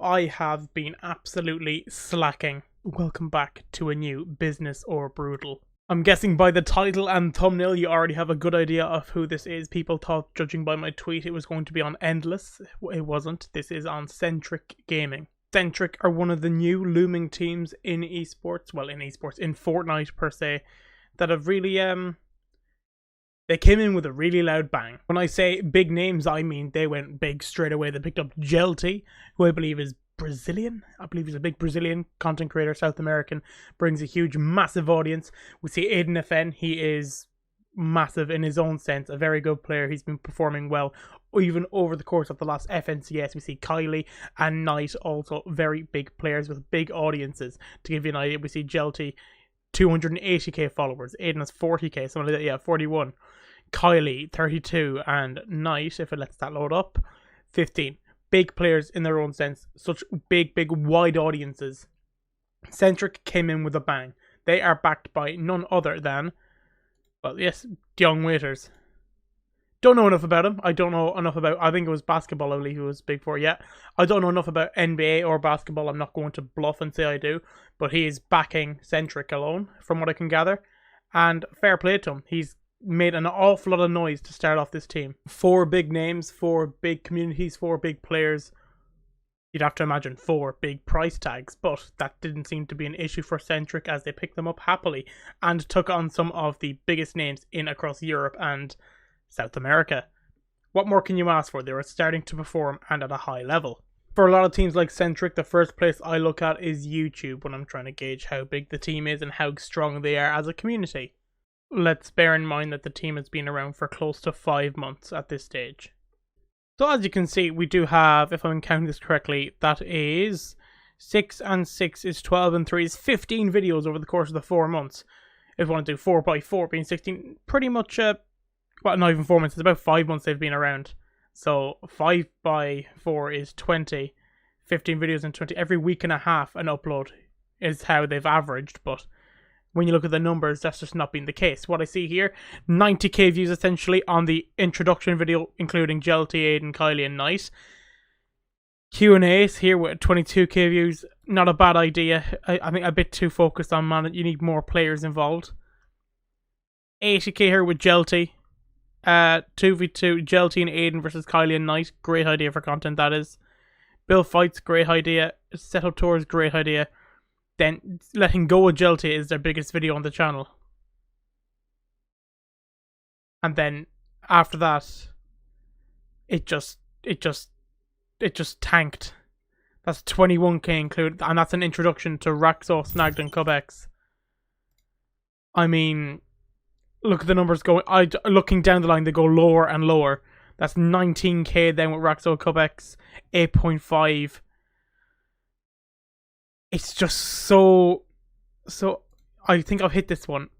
I have been absolutely slacking. Welcome back to a new Business or Brutal. I'm guessing by the title and thumbnail you already have a good idea of who this is. People thought, judging by my tweet, it was going to be on Endless. It wasn't. This is on Centric Gaming. Centric are one of the new looming teams in esports, in Fortnite per se, that have really they came in with a really loud bang. When I say big names, I mean they went big straight away. They picked up Jelty, who I believe is Brazilian. I believe he's a big Brazilian content creator, South American, brings a huge, massive audience. We see Aiden FN, he is massive in his own sense, a very good player. He's been performing well even over the course of the last FNCS. We see Kylie and Knight, also very big players with big audiences. To give you an idea, we see Jelty, 280k followers. Aiden has 40k, something like that, yeah, 41. Kylie, 32, and Knight, if it lets that load up, 15. Big players in their own sense, such big, wide audiences. Centric came in with a bang. They are backed by none other than, well, yes, Young Waiters. Don't know enough about him. I don't know enough about, I think it was basketball, I believe he was big for, yeah. I don't know enough about NBA or basketball. I'm not going to bluff and say I do, but he is backing Centric alone, from what I can gather. And fair play to him. He's made an awful lot of noise to start off this team. 4 big names, 4 big communities, 4 big players. You'd have to imagine 4 big price tags, but that didn't seem to be an issue for Centric as they picked them up happily and took on some of the biggest names in across Europe and South America. What more can you ask for? They were starting to perform and at a high level. For a lot of teams like Centric, the first place I look at is YouTube when I'm trying to gauge how big the team is and how strong they are as a community. Let's bear in mind that the team has been around for close to 5 months at this stage. So as you can see, we do have, if I'm counting this correctly, that is 6 and 6 is 12 and 3 is 15 videos over the course of the 4 months. If you want to do 4 by 4 being 16, pretty much, well, not even 4 months, it's about 5 months they've been around. So 5 by 4 is 20, 15 videos in 20, every week and a half an upload is how they've averaged, but when you look at the numbers, that's just not been the case. What I see here, 90k views essentially on the introduction video, including Jelty, Aiden, Kylie, and Knight. Q&A's here with 22k views, not a bad idea. I think a bit too focused on man. You need more players involved. 80k here with Jelty. 2v2, Jelty and Aiden versus Kylie and Knight. Great idea for content, that is. Bill Fights, great idea. Setup Tours, great idea. Then letting go of Jelty is their biggest video on the channel. And then after that, it just tanked. That's 21k included, and that's an introduction to Raxo, Snagged, and Cubex. I mean, look at the numbers going. Looking down the line, they go lower and lower. That's 19k then with Raxo, Cubex, 8.5. It's just so I think I've hit this one.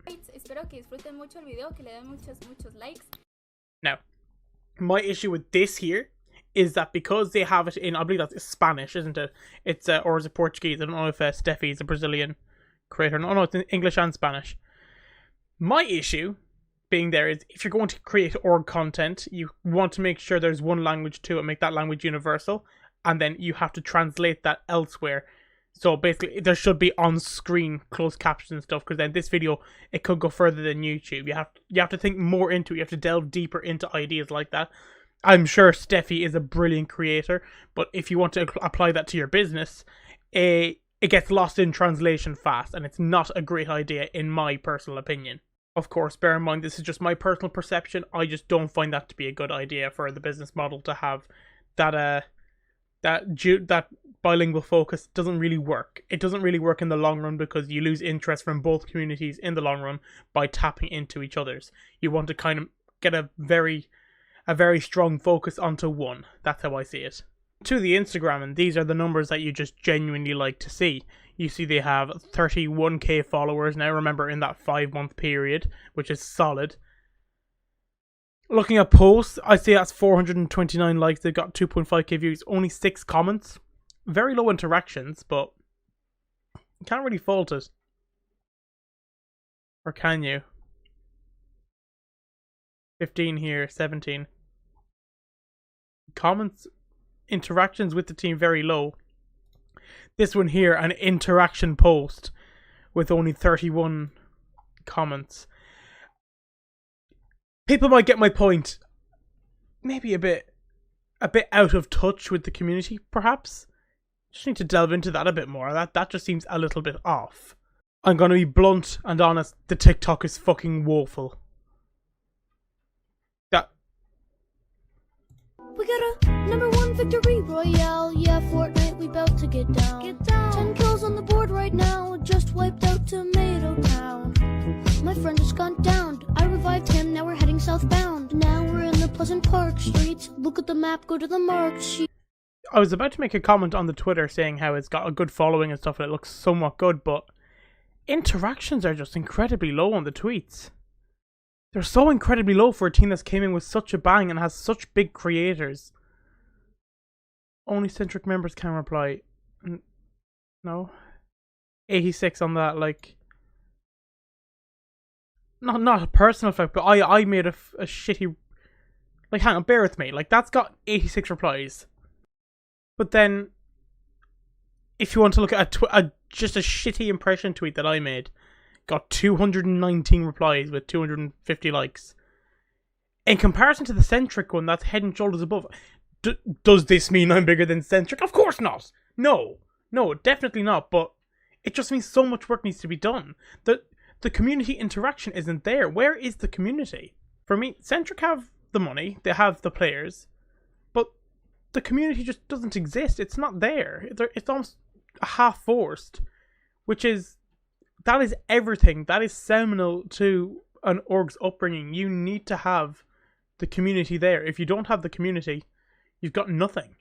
Now, my issue with this here is that because they have it in, I believe that's Spanish, isn't it? It's or is it Portuguese? I don't know if Steffi is a Brazilian creator. No, it's in English and Spanish. My issue being there is if you're going to create org content, you want to make sure there's one language to it, make that language universal, and then you have to translate that elsewhere. So basically, there should be on-screen closed captions and stuff, because then this video, it could go further than YouTube. You have to think more into it. You have to delve deeper into ideas like that. I'm sure Steffi is a brilliant creator, but if you want to apply that to your business, it gets lost in translation fast, and it's not a great idea in my personal opinion. Of course, bear in mind, this is just my personal perception. I just don't find that to be a good idea for the business model to have that bilingual focus. Doesn't really work. It doesn't really work in the long run because you lose interest from both communities in the long run by tapping into each other's. You want to kind of get a very strong focus onto one. That's how I see it. To the Instagram, and these are the numbers that you just genuinely like to see. You see they have 31k followers now, remember, in that 5-month period, which is solid. Looking at posts, I see that's 429 likes. They've got 2.5k views, only 6 comments. Very low interactions, but you can't really fault it. Or can you? 15 here, 17. Comments, interactions with the team very low. This one here, an interaction post with only 31 comments. People might get my point. Maybe a bit out of touch with the community, perhaps. Just need to delve into that a bit more. That just seems a little bit off. I'm gonna be blunt and honest. The TikTok is fucking woeful. We got a #1 victory royale. Yeah, Fortnite, we bout to get down. 10 kills on the board right now. Just wiped out Tomato Town. My friend just gone down. I revived him, now we're heading southbound. Now we're in the Pleasant Park streets. Look at the map, go to the mark sheet. I was about to make a comment on the Twitter saying how it's got a good following and stuff and it looks somewhat good, but interactions are just incredibly low on the tweets. They're so incredibly low for a team that's came in with such a bang and has such big creators. Only Centric members can reply. No. 86 on that, like... Not a personal fact, but I made a shitty... Like, hang on, bear with me. Like, that's got 86 replies. But then, if you want to look at just a shitty impression tweet that I made, got 219 replies with 250 likes. In comparison to the Centric one, that's head and shoulders above. Does this mean I'm bigger than Centric? Of course not! No, definitely not, but it just means so much work needs to be done. The community interaction isn't there. Where is the community? For me, Centric have the money, they have the players, but the community just doesn't exist. It's not there. It's almost half-forced, which is... That is everything. That is seminal to an org's upbringing. You need to have the community there. If you don't have the community, you've got nothing.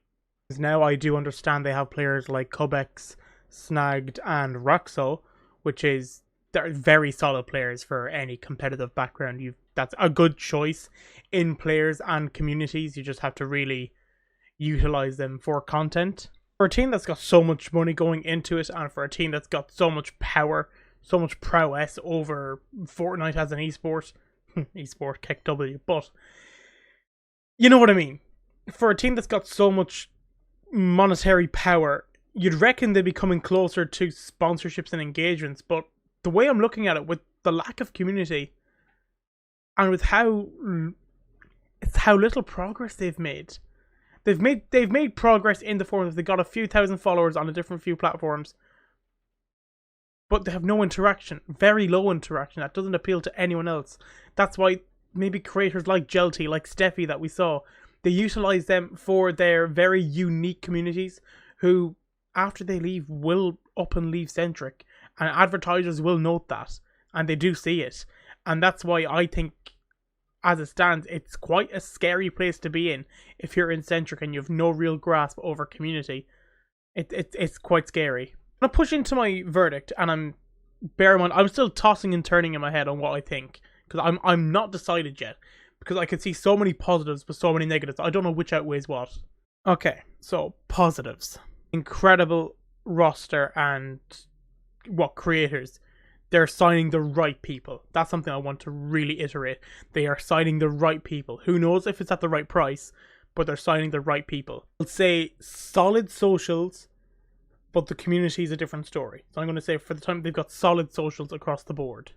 Now I do understand they have players like Cubex, Snagged, and Roxo, they're very solid players for any competitive background. That's a good choice in players and communities. You just have to really utilize them for content. For a team that's got so much money going into it, and for a team that's got so much power, so much prowess over Fortnite as an esport. Esport, kick W, but you know what I mean. For a team that's got so much monetary power, you'd reckon they'd be coming closer to sponsorships and engagements, but the way I'm looking at it, with the lack of community, and with how little progress they've made. They've made progress in the form that they got a few thousand followers on a different few platforms, but they have no interaction, very low interaction. That doesn't appeal to anyone else. That's why maybe creators like Jelty, like Steffi that we saw, they utilize them for their very unique communities who, after they leave, will up and leave Centric. And advertisers will note that, and they do see it. And that's why I think, as it stands, it's quite a scary place to be in if you're in Centric and you have no real grasp over community. It's quite scary. I'm going to push into my verdict, and bear in mind, I'm still tossing and turning in my head on what I think, because I'm not decided yet, because I can see so many positives but so many negatives. I don't know which outweighs what. Okay, so positives. Incredible roster and creators. They're signing the right people. That's something I want to really iterate. They are signing the right people. Who knows if it's at the right price, but they're signing the right people. I'll say solid socials, but the community is a different story. So I'm going to say for the time they've got solid socials across the board.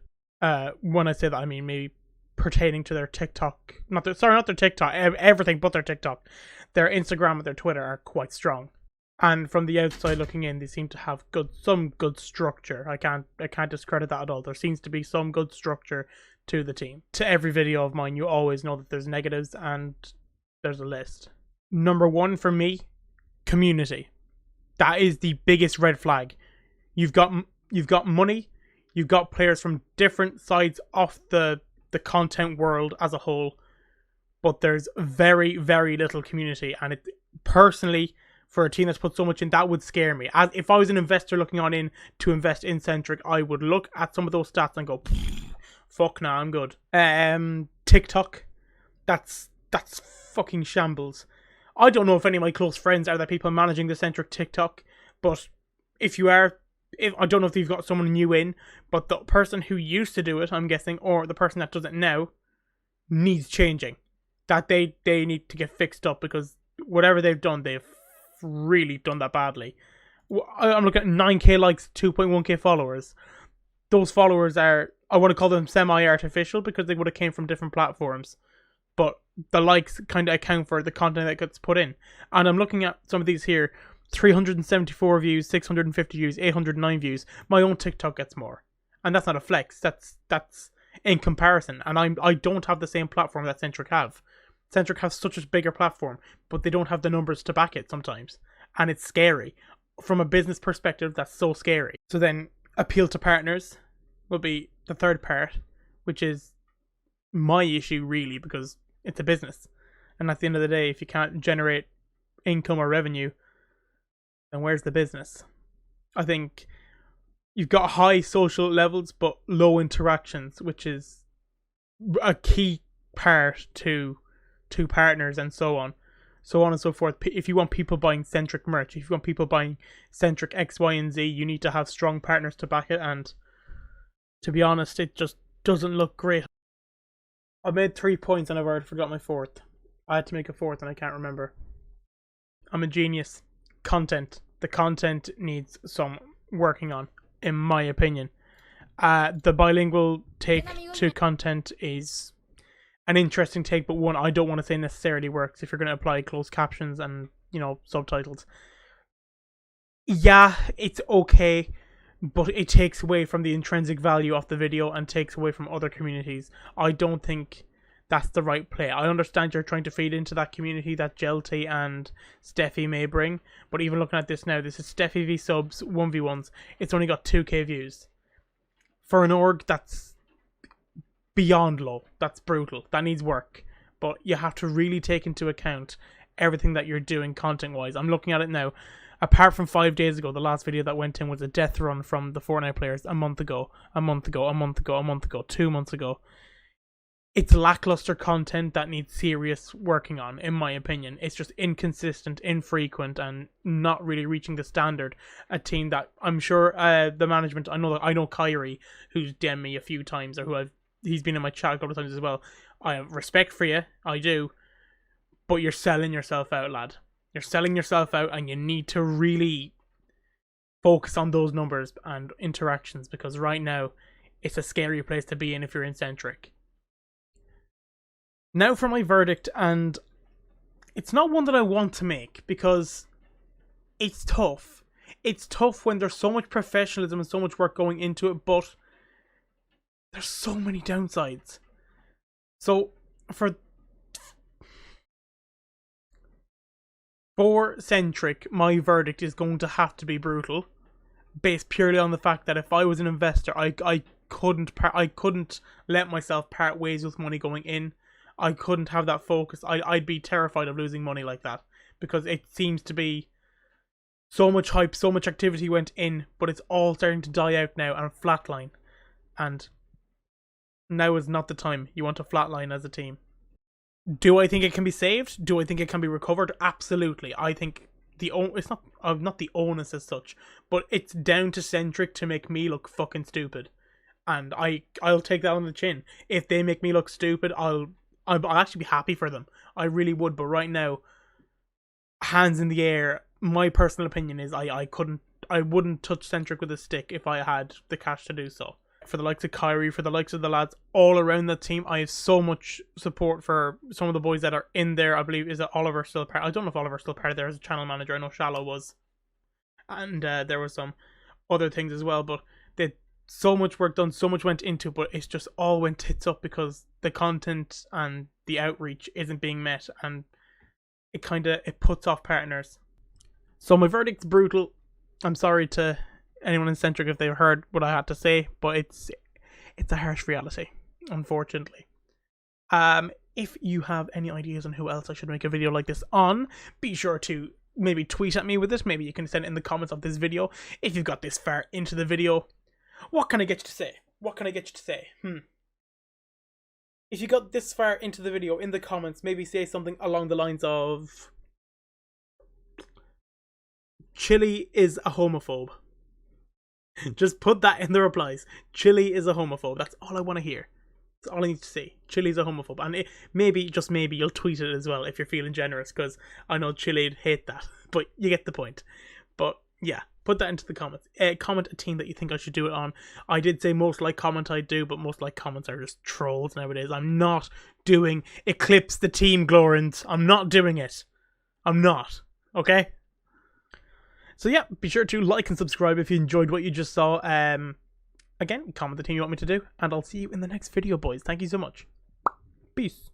When I say that, I mean maybe pertaining to their TikTok. Not their TikTok. Everything but their TikTok. Their Instagram and their Twitter are quite strong. And from the outside looking in, they seem to have some good structure. I can't discredit that at all. There seems to be some good structure to the team. To every video of mine, you always know that there's negatives and there's a list. Number one for me, community. That is the biggest red flag. You've got money. You've got players from different sides of the content world as a whole, but there's very, very little community. And it personally, for a team that's put so much in, that would scare me. As if I was an investor looking on in to invest in Centric, I would look at some of those stats and go, fuck nah, I'm good. TikTok, that's fucking shambles. I don't know if any of my close friends are the people managing the Centric TikTok, but if you are, I don't know if you've got someone new in, but the person who used to do it, I'm guessing, or the person that does it now, needs changing. That they need to get fixed up, because whatever they've done, they've really done that badly. I'm looking at 9k likes, 2.1k followers. Those followers are, I want to call them semi-artificial because they would have came from different platforms. But the likes kind of account for the content that gets put in. And I'm looking at some of these here. 374 views, 650 views, 809 views. My own TikTok gets more. And that's not a flex. That's in comparison. And I don't have the same platform that Centric have. Centric has such a bigger platform, but they don't have the numbers to back it sometimes. And it's scary. From a business perspective, that's so scary. So then, appeal to partners will be the third part, which is my issue really, because it's a business. And at the end of the day, if you can't generate income or revenue, then where's the business? I think you've got high social levels, but low interactions, which is a key part to partners and so on and so forth. If you want people buying Centric merch, if you want people buying Centric X, Y, and Z, you need to have strong partners to back it, and to be honest, it just doesn't look great. I made 3 points and I've already forgot my fourth. I had to make a fourth and I can't remember. I'm a genius. Content. The content needs some working on, in my opinion. The bilingual take to content is an interesting take, but one I don't want to say necessarily works if you're going to apply closed captions and, subtitles. Yeah, it's okay, but it takes away from the intrinsic value of the video and takes away from other communities. I don't think that's the right play. I understand you're trying to feed into that community that Jelty and Steffi may bring, but even looking at this now, this is Steffi v subs 1v1s. It's only got 2k views. For an org, that's beyond low. That's brutal. That needs work. But you have to really take into account everything that you're doing content-wise. I'm looking at it now. Apart from 5 days ago, the last video that went in was a death run from the Fortnite players a month ago, 2 months ago. It's lackluster content that needs serious working on, in my opinion. It's just inconsistent, infrequent, and not really reaching the standard. A team that I'm sure the management, I know Kyrie, who's DM'd me a few times, or he's been in my chat a couple of times as well. I have respect for you, I do, but you're selling yourself out, lad. You're selling yourself out, and you need to really focus on those numbers and interactions, because right now it's a scary place to be in if you're in Centric. Now for my verdict, and it's not one that I want to make because it's tough. It's tough when there's so much professionalism and so much work going into it, but there's so many downsides. So for Centric, my verdict is going to have to be brutal, based purely on the fact that if I was an investor, I couldn't let myself part ways with money going in. I couldn't have that focus. I'd be terrified of losing money like that, because it seems to be so much hype, so much activity went in, but it's all starting to die out now and flatline. And now is not the time. You want to flatline as a team. Do I think it can be saved? Do I think it can be recovered? Absolutely. I think it's not the onus as such, but it's down to Centric to make me look fucking stupid, and I'll take that on the chin. If they make me look stupid, I'll actually be happy for them. I really would. But right now, hands in the air, my personal opinion is I wouldn't touch Centric with a stick if I had the cash to do so. For the likes of Kyrie, for the likes of the lads all around that team, I have so much support for some of the boys that are in there. I believe, is it Oliver still part? I don't know if Oliver's still part of there as a channel manager. I know Shallow was. And there was some other things as well, but so much work done, so much went into it, but it's just all went tits up because the content and the outreach isn't being met, and it puts off partners. So my verdict's brutal. I'm sorry to anyone in Centric if they've heard what I had to say, but it's a harsh reality, unfortunately. If you have any ideas on who else I should make a video like this on, be sure to maybe tweet at me with it. Maybe you can send it in the comments of this video. If you've got this far into the video, what can I get you to say? What can I get you to say? If you got this far into the video, in the comments, maybe say something along the lines of Chili is a homophobe. Just put that in the replies. Chili is a homophobe. That's all I want to hear. That's all I need to say. Chili's a homophobe. And maybe, just maybe, you'll tweet it as well if you're feeling generous, because I know Chili'd hate that. But you get the point. But yeah, Put that into the comments. Comment a team that you think I should do it on. I did say most like comment I do, but most like comments are just trolls nowadays. I'm not doing Eclipse the Team, Glorans. I'm not doing it. I'm not. Okay? So yeah, be sure to like and subscribe if you enjoyed what you just saw. Again, comment the team you want me to do, and I'll see you in the next video, boys. Thank you so much. Peace.